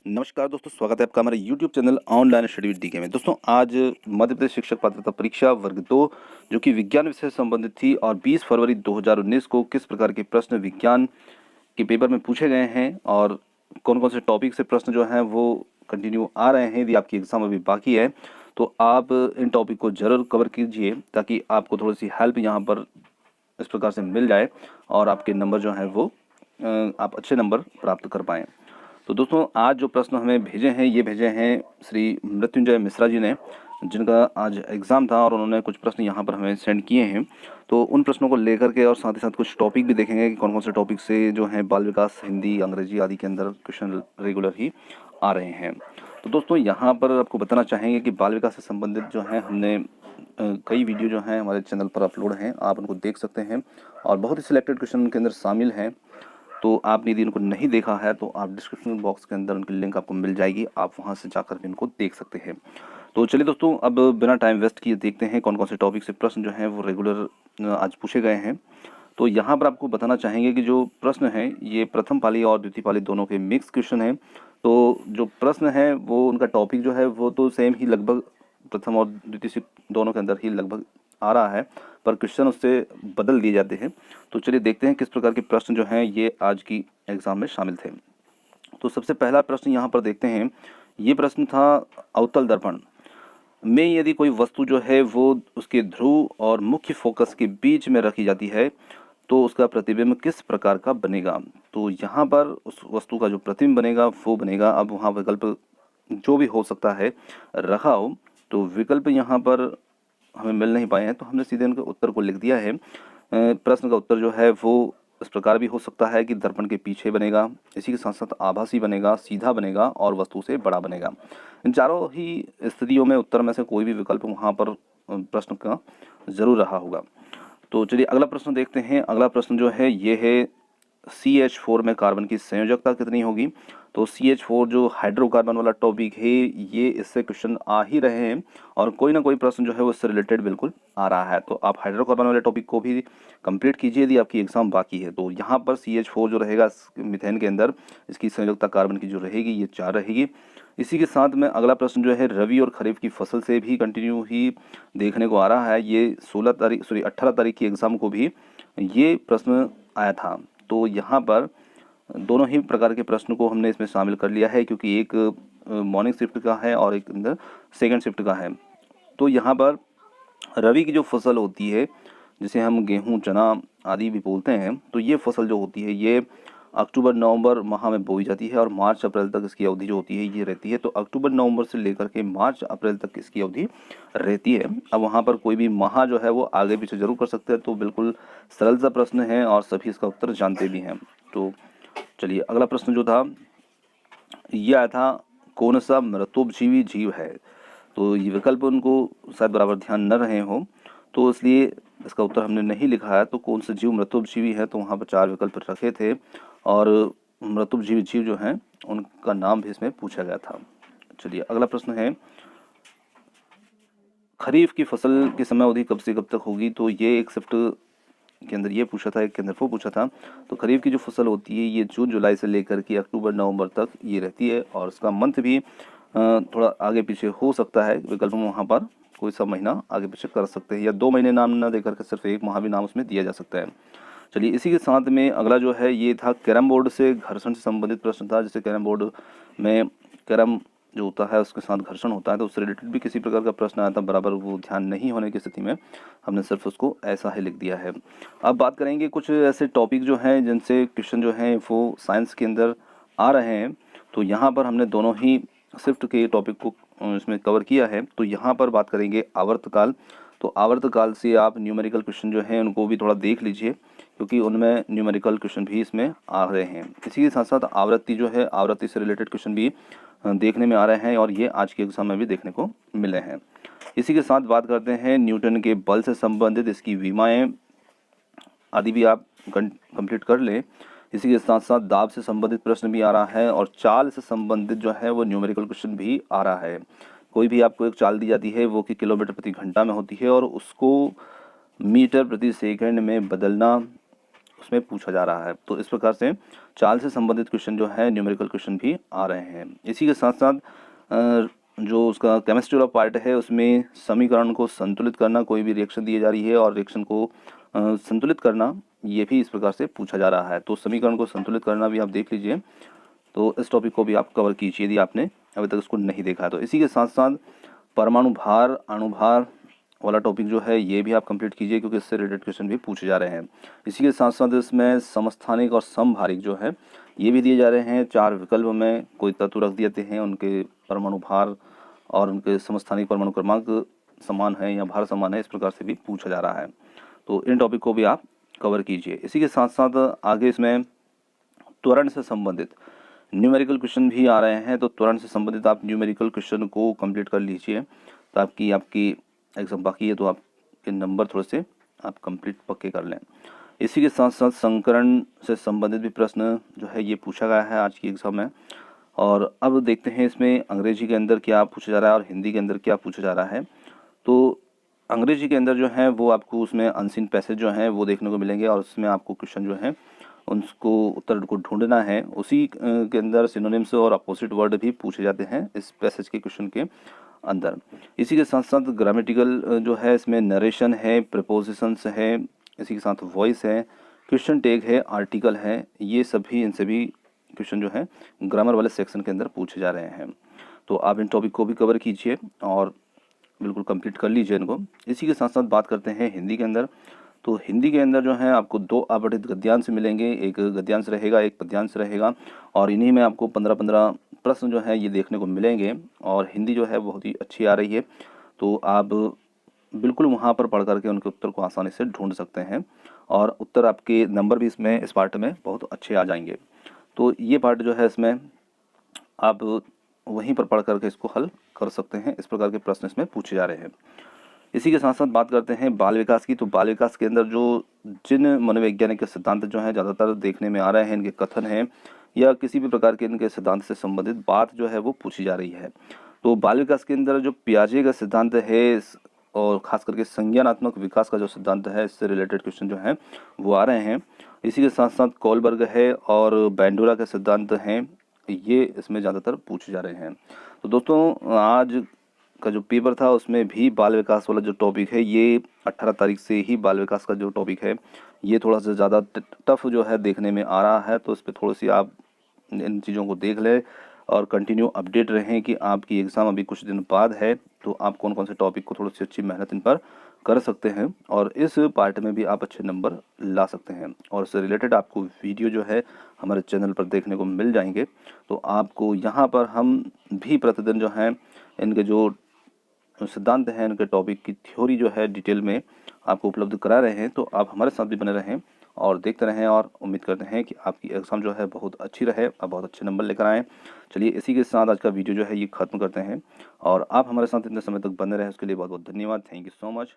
नमस्कार दोस्तों, स्वागत है आपका हमारे YouTube channel online study with DK में। दोस्तों, आज मध्य प्रदेश शिक्षक पात्रता परीक्षा वर्ग 2 जो कि विज्ञान विषय से संबंधित थी और 20 फरवरी 2019 को किस प्रकार के प्रश्न विज्ञान के पेपर में पूछे गए हैं और कौन कौन से टॉपिक से प्रश्न जो हैं वो कंटिन्यू आ रहे हैं। यदि आपकी एग्ज़ाम अभी बाकी है तो आप इन टॉपिक को ज़रूर कवर कीजिए ताकि आपको थोड़ी सी हेल्प यहाँ पर इस प्रकार से मिल जाए और आपके नंबर जो हैं वो आप अच्छे नंबर प्राप्त कर पाएँ। तो दोस्तों, आज जो प्रश्न हमें भेजे हैं ये भेजे हैं श्री मृत्युंजय मिश्रा जी ने, जिनका आज एग्ज़ाम था और उन्होंने कुछ प्रश्न यहाँ पर हमें सेंड किए हैं। तो उन प्रश्नों को लेकर के और साथ ही साथ कुछ टॉपिक भी देखेंगे कि कौन कौन से टॉपिक से जो हैं बाल विकास, हिंदी, अंग्रेजी आदि के अंदर क्वेश्चन रेगुलर ही आ रहे हैं। तो दोस्तों, यहाँ पर आपको बताना चाहेंगे कि बाल विकास से संबंधित जो है हमने कई वीडियो जो हैं हमारे चैनल पर अपलोड हैं, आप उनको देख सकते हैं और बहुत ही सिलेक्टेड क्वेश्चन उनके अंदर शामिल हैं। तो आपने यदि इनको नहीं देखा है तो आप डिस्क्रिप्शन बॉक्स के अंदर उनकी लिंक आपको मिल जाएगी, आप वहां से जाकर के इनको देख सकते हैं। तो चलिए दोस्तों, अब बिना टाइम वेस्ट किए देखते हैं कौन कौन से टॉपिक से प्रश्न जो हैं वो रेगुलर आज पूछे गए हैं। तो यहाँ पर आपको बताना चाहेंगे कि जो प्रश्न हैं ये प्रथम पाली और द्वितीय पाली दोनों के मिक्स क्वेश्चन हैं। तो जो प्रश्न है वो उनका टॉपिक जो है वो तो सेम ही लगभग प्रथम और द्वितीय से दोनों के अंदर ही लगभग आ रहा है, पर क्वेश्चन उससे बदल दिए जाते हैं। तो चलिए देखते हैं किस प्रकार के प्रश्न जो हैं ये आज की एग्ज़ाम में शामिल थे। तो सबसे पहला प्रश्न यहाँ पर देखते हैं। ये प्रश्न था, अवतल दर्पण में यदि कोई वस्तु जो है वो उसके ध्रुव और मुख्य फोकस के बीच में रखी जाती है तो उसका प्रतिबिंब किस प्रकार का बनेगा। तो यहाँ पर उस वस्तु का जो प्रतिबिंब बनेगा वो बनेगा, अब वहाँ विकल्प जो भी हो सकता है रखा हो, तो विकल्प यहाँ पर हमें मिल नहीं पाए हैं तो हमने सीधे उनके उत्तर को लिख दिया है। प्रश्न का उत्तर जो है वो इस प्रकार भी हो सकता है कि दर्पण के पीछे बनेगा, इसी के साथ साथ आभासी बनेगा, सीधा बनेगा और वस्तु से बड़ा बनेगा। इन चारों ही स्थितियों में उत्तर में से कोई भी विकल्प वहाँ पर प्रश्न का ज़रूर रहा होगा। तो चलिए अगला प्रश्न देखते हैं। अगला प्रश्न जो है ये है, CH4 में कार्बन की संयोजकता कितनी होगी। तो CH4 जो हाइड्रोकार्बन वाला टॉपिक है ये इससे क्वेश्चन आ ही रहे हैं और कोई ना कोई प्रश्न जो है वो इससे रिलेटेड बिल्कुल आ रहा है। तो आप हाइड्रोकार्बन वाले टॉपिक को भी कंप्लीट कीजिए यदि आपकी एग्जाम बाकी है। तो यहाँ पर CH4 जो रहेगा मीथेन के अंदर, इसकी संयोजकता कार्बन की जो रहेगी ये 4 रहेगी। इसी के साथ में अगला प्रश्न जो है रबी और खरीफ की फसल से भी कंटिन्यू ही देखने को आ रहा है। ये 18 तारीख की एग्ज़ाम को भी ये प्रश्न आया था। तो यहाँ पर दोनों ही प्रकार के प्रश्न को हमने इसमें शामिल कर लिया है क्योंकि एक मॉर्निंग शिफ्ट का है और एक अंदर सेकंड शिफ्ट का है। तो यहाँ पर रबी की जो फसल होती है जिसे हम गेहूं, चना आदि भी बोलते हैं, तो ये फसल जो होती है ये अक्टूबर नवंबर माह में बोई जाती है और मार्च अप्रैल तक इसकी अवधि जो होती है ये रहती है। तो अक्टूबर नवंबर से लेकर के मार्च अप्रैल तक इसकी अवधि रहती है। अब वहाँ पर कोई भी माह जो है वो आगे पीछे जरूर कर सकते हैं। तो बिल्कुल सरल सा प्रश्न है और सभी इसका उत्तर जानते भी हैं। तो चलिए अगला प्रश्न जो था ये आया था, कौन सा मृतोपजीवी जीव है। तो ये विकल्प उनको शायद बराबर ध्यान न रहे हों तो इसलिए इसका उत्तर हमने नहीं लिखा है। तो कौन सा जीव मृतोपजीवी है, तो वहाँ पर 4 विकल्प रखे थे और मृतोपजीवी जीव जो हैं उनका नाम भी इसमें पूछा गया था। चलिए अगला प्रश्न है, खरीफ की फसल की समय अवधि कब से कब तक होगी। तो ये एक शिफ्ट के अंदर ये पूछा था, एक के अंदर वो पूछा था। तो खरीफ की जो फसल होती है ये जून जुलाई से लेकर के अक्टूबर नवंबर तक ये रहती है और इसका मंथ भी थोड़ा आगे पीछे हो सकता है। विकल्प में वहाँ पर कोई सा महीना आगे पीछे कर सकते हैं या 2 महीने नाम न देकर के सिर्फ एक माह भी नाम उसमें दिया जा सकता है। चलिए इसी के साथ में अगला जो है ये था, कैरम बोर्ड से घर्षण से संबंधित प्रश्न था। जैसे कैरम बोर्ड में कैरम जो होता है उसके साथ घर्षण होता है तो उससे रिलेटेड भी किसी प्रकार का प्रश्न आया था, बराबर वो ध्यान नहीं होने की स्थिति में हमने सिर्फ उसको ऐसा ही लिख दिया है। अब बात करेंगे कुछ ऐसे टॉपिक जो हैं जिनसे क्वेश्चन जो हैं वो साइंस के अंदर आ रहे हैं। तो यहाँ पर हमने दोनों ही शिफ्ट के टॉपिक को इसमें कवर किया है। तो यहाँ पर बात करेंगे आवर्तकाल। तो आवर्तकाल से आप न्यूमेरिकल क्वेश्चन जो हैं उनको भी थोड़ा देख लीजिए क्योंकि उनमें न्यूमेरिकल क्वेश्चन भी इसमें आ रहे हैं। इसी के साथ साथ आवृत्ति जो है, आवृत्ति से रिलेटेड क्वेश्चन भी देखने में आ रहे हैं और ये आज के एग्जाम में भी देखने को मिले हैं। इसी के साथ बात करते हैं न्यूटन के बल से संबंधित इसकी विमाएँ आदि भी आप कंप्लीट कर लें। इसी के साथ साथ दाब से संबंधित प्रश्न भी आ रहा है और चाल से संबंधित जो है वो न्यूमेरिकल क्वेश्चन भी आ रहा है। कोई भी आपको एक चाल दी जाती है वो कि किलोमीटर प्रति घंटा में होती है और उसको मीटर प्रति सेकंड में बदलना उसमें पूछा जा रहा है। तो इस प्रकार से चाल से संबंधित क्वेश्चन जो है न्यूमेरिकल क्वेश्चन भी आ रहे हैं। इसी के साथ साथ जो उसका केमिस्ट्री वाला पार्ट है उसमें समीकरण को संतुलित करना, कोई भी रिएक्शन दी जा रही है और रिएक्शन को संतुलित करना, ये भी इस प्रकार से पूछा जा रहा है। तो समीकरण को संतुलित करना भी आप देख लीजिए, तो इस टॉपिक को भी आप कवर कीजिए यदि आपने अभी तक इसको नहीं देखा है तो। इसी के साथ साथ परमाणु भार, अणुभार वाला टॉपिक जो है ये भी आप कंप्लीट कीजिए, क्योंकि इससे रिलेटेड क्वेश्चन भी पूछे जा रहे हैं। इसी के साथ साथ इसमें समस्थानिक और समभारिक जो है ये भी दिए जा रहे हैं। 4 विकल्प में कोई तत्व रख देते हैं, उनके परमाणु भार और उनके समस्थानिक परमाणु क्रमांक समान है या भार समान है, इस प्रकार से भी पूछा जा रहा है। तो इन टॉपिक को भी आप कवर कीजिए। इसी के साथ साथ आगे इसमें त्वरण से संबंधित न्यूमेरिकल क्वेश्चन भी आ रहे हैं। तो त्वरण से संबंधित आप न्यूमेरिकल क्वेश्चन को कंप्लीट कर लीजिए, तो आपकी एग्जाम बाकी है तो आपके नंबर थोड़े से आप कंप्लीट पक्के कर लें। इसी के साथ साथ संकरण से संबंधित भी प्रश्न जो है ये पूछा गया है आज की एग्ज़ाम में। और अब देखते हैं इसमें अंग्रेजी के अंदर क्या पूछा जा रहा है और हिंदी के अंदर क्या पूछा जा रहा है। तो अंग्रेजी के अंदर जो है वो आपको उसमें अनसीन पैसेज जो हैं वो देखने को मिलेंगे और उसमें आपको क्वेश्चन जो है उनको उत्तर को ढूंढना है। उसी के अंदर सिनोनिम्स और अपोजिट वर्ड भी पूछे जाते हैं इस पैसेज के क्वेश्चन के अंदर। इसी के साथ साथ ग्रामेटिकल जो है इसमें नरेशन है, प्रपोजिशंस है, इसी के साथ वॉइस है, क्वेश्चन टैग है, आर्टिकल है, ये सभी इन सभी क्वेश्चन जो है ग्रामर वाले सेक्शन के अंदर पूछे जा रहे हैं। तो आप इन टॉपिक को भी कवर कीजिए और बिल्कुल कंप्लीट कर लीजिए इनको। इसी के साथ साथ बात करते हैं हिंदी के अंदर। तो हिंदी के अंदर जो है आपको 2 आवंटित गद्यांश मिलेंगे, एक गद्यांश रहेगा, एक पद्यांश रहेगा और इन्हीं में आपको 15-15 प्रश्न जो है ये देखने को मिलेंगे। और हिंदी जो है बहुत ही अच्छी आ रही है, तो आप बिल्कुल वहाँ पर पढ़ करके उनके उत्तर को आसानी से ढूंढ सकते हैं और उत्तर आपके नंबर भी इसमें इस पार्ट में बहुत अच्छे आ जाएंगे। तो ये पार्ट जो है इसमें आप वहीं पर पढ़ करके इसको हल कर सकते हैं। इस प्रकार के प्रश्न इसमें पूछे जा रहे हैं। इसी के साथ साथ बात करते हैं बाल विकास की। तो बाल विकास के अंदर जो जिन मनोवैज्ञानिक सिद्धांत जो हैं ज़्यादातर देखने में आ रहे हैं, इनके कथन हैं या किसी भी प्रकार के इनके सिद्धांत से संबंधित बात जो है वो पूछी जा रही है। तो बाल विकास के अंदर जो पियाजे का सिद्धांत है और ख़ास करके संज्ञानात्मक विकास का जो सिद्धांत है, इससे रिलेटेड क्वेश्चन जो हैं वो आ रहे हैं। इसी के साथ साथ कोलबर्ग है और बैंडोरा के सिद्धांत हैं, ये इसमें ज़्यादातर पूछे जा रहे हैं। तो दोस्तों आज का जो पेपर था उसमें भी बाल विकास वाला जो टॉपिक है ये 18 तारीख से ही बाल विकास का जो टॉपिक है ये थोड़ा सा ज़्यादा टफ जो है देखने में आ रहा है। तो इस पर थोड़ी सी आप इन चीज़ों को देख लें और कंटिन्यू अपडेट रहें कि आपकी एग्ज़ाम अभी कुछ दिन बाद है, तो आप कौन कौन से टॉपिक को थोड़ी सी अच्छी मेहनत इन पर कर सकते हैं और इस पार्ट में भी आप अच्छे नंबर ला सकते हैं। और इससे रिलेटेड आपको वीडियो जो है हमारे चैनल पर देखने को मिल जाएंगे। तो आपको यहाँ पर हम भी प्रतिदिन जो है इनके जो सिद्धांत हैं, इनके टॉपिक की थ्योरी जो है डिटेल में आपको उपलब्ध करा रहे हैं। तो आप हमारे साथ भी बने रहें और देखते रहें और उम्मीद करते हैं कि आपकी एग्ज़ाम जो है बहुत अच्छी रहे और बहुत अच्छे नंबर लेकर आएँ। चलिए इसी के साथ आज का वीडियो जो है ये ख़त्म करते हैं और आप हमारे साथ इतने समय तक बने रहें उसके लिए बहुत बहुत धन्यवाद। Thank you so much.